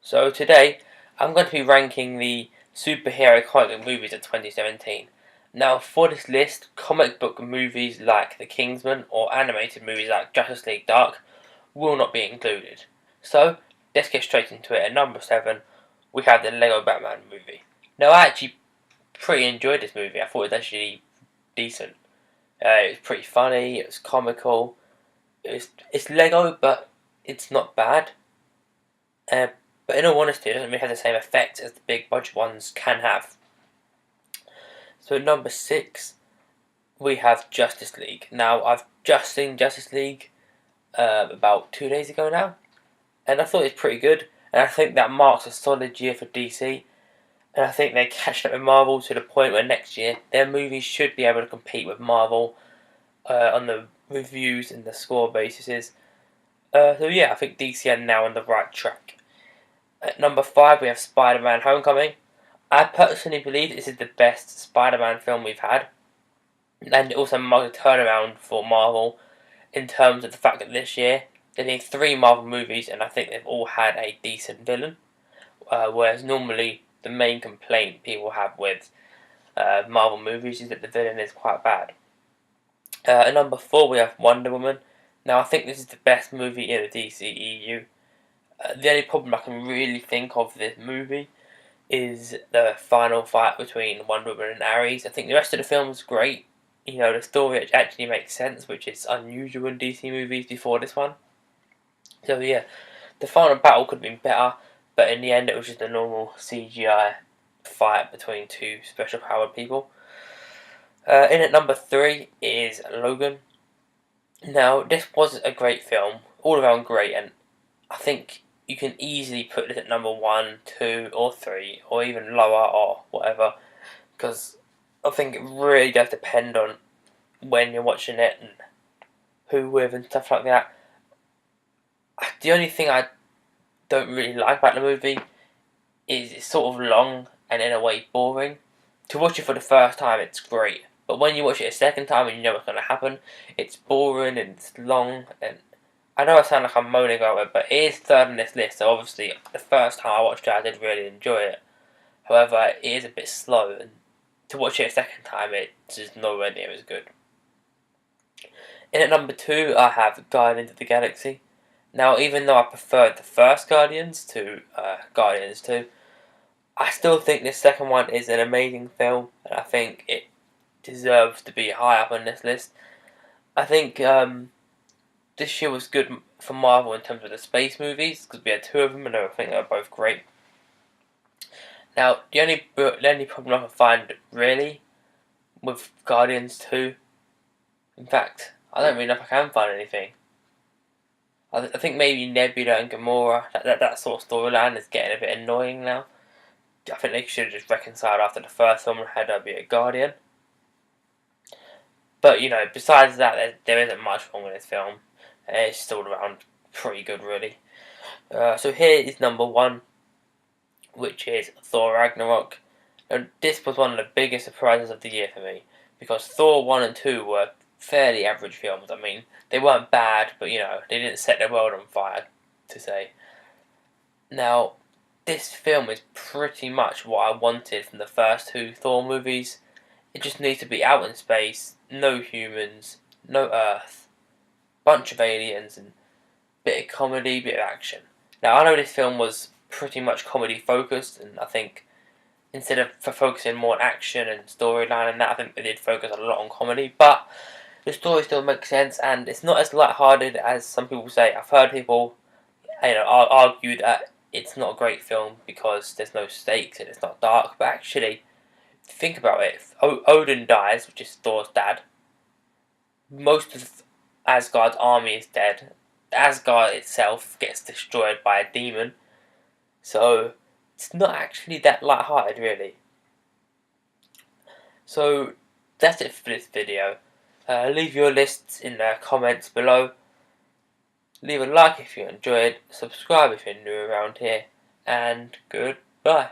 So today I'm going to be ranking the superhero comic book movies of 2017. Now for this list, comic book movies like The Kingsman or animated movies like Justice League Dark will not be included. So let's get straight into it. At number 7 we have the Lego Batman movie. Now I actually pretty enjoyed this movie. I thought it was actually decent. It was pretty funny, it was comical. It's Lego but it's not bad. Uh, but in all honesty, it doesn't really have the same effect as the big budget ones can have. So at number 6, we have Justice League. Now, I've just seen Justice League about 2 days ago now, and I thought it was pretty good, and I think that marks a solid year for DC, and I think they're catching up with Marvel to the point where next year their movies should be able to compete with Marvel on the reviews and the score bases. So yeah, I think DC are now on the right track. At number 5, we have Spiderman Homecoming. I personally believe this is the best Spider-Man film we've had, and it also marks a turnaround for Marvel in terms of the fact that this year they've made 3 Marvel movies, and I think they've all had a decent villain, whereas normally the main complaint people have with Marvel movies is that the villain is quite bad. At number 4, we have Wonder Woman. Now, I think this is the best movie in the DCEU. The only problem I can really think of this movie is the final fight between Wonder Woman and Ares. I think the rest of the film is great. You know, the story actually makes sense, which is unusual in DC movies before this one. So yeah, the final battle could have been better, but in the end it was just a normal CGI fight between 2 special powered people. In at number 3 is Logan. Now, this was a great film, all around great, and I think you can easily put this at number 1, 2, or 3, or even lower, or whatever, because I think it really does depend on when you're watching it and who with and stuff like that. The only thing I don't really like about the movie is it's sort of long and in a way boring. To watch it for the first time, it's great, but when you watch it a second time and you know what's going to happen, it's boring and it's long, and I know I sound like I'm moaning about it, but it is third on this list, so obviously the first time I watched it I did really enjoy it. However, it is a bit slow, and to watch it a second time it's just nowhere near as good. In at number 2 I have Guardians of the Galaxy. Now, even though I preferred the first Guardians to Guardians 2, I still think this second one is an amazing film, and I think it deserves to be high up on this list. I think this year was good for Marvel in terms of the space movies, because we had 2 of them, and I think they were both great. Now, the only problem I can find, really, with Guardians 2, in fact, I don't really know if I can find anything. I think maybe Nebula and Gamora, that sort of storyline is getting a bit annoying now. I think they should have just reconciled after the first film and had her be a Guardian. But, you know, besides that, there isn't much wrong with this film. It's still around pretty good, really. So here is number 1, which is Thor Ragnarok. And this was one of the biggest surprises of the year for me, because Thor 1 and 2 were fairly average films. I mean, they weren't bad, but you know, they didn't set the world on fire, to say. Now, this film is pretty much what I wanted from the first 2 Thor movies. It just needs to be out in space, no humans, no Earth, bunch of aliens, and bit of comedy, bit of action. Now, I know this film was pretty much comedy focused, and I think instead of focusing more on action and storyline and that, I think they did focus a lot on comedy, but the story still makes sense, and it's not as light-hearted as some people say. I've heard people, argue that it's not a great film because there's no stakes and it's not dark, but actually, think about it. If Odin dies, which is Thor's dad, most of Asgard's army is dead. Asgard itself gets destroyed by a demon, so it's not actually that light-hearted, really. So that's it for this video. Leave your lists in the comments below. Leave a like if you enjoyed, subscribe if you're new around here, and goodbye.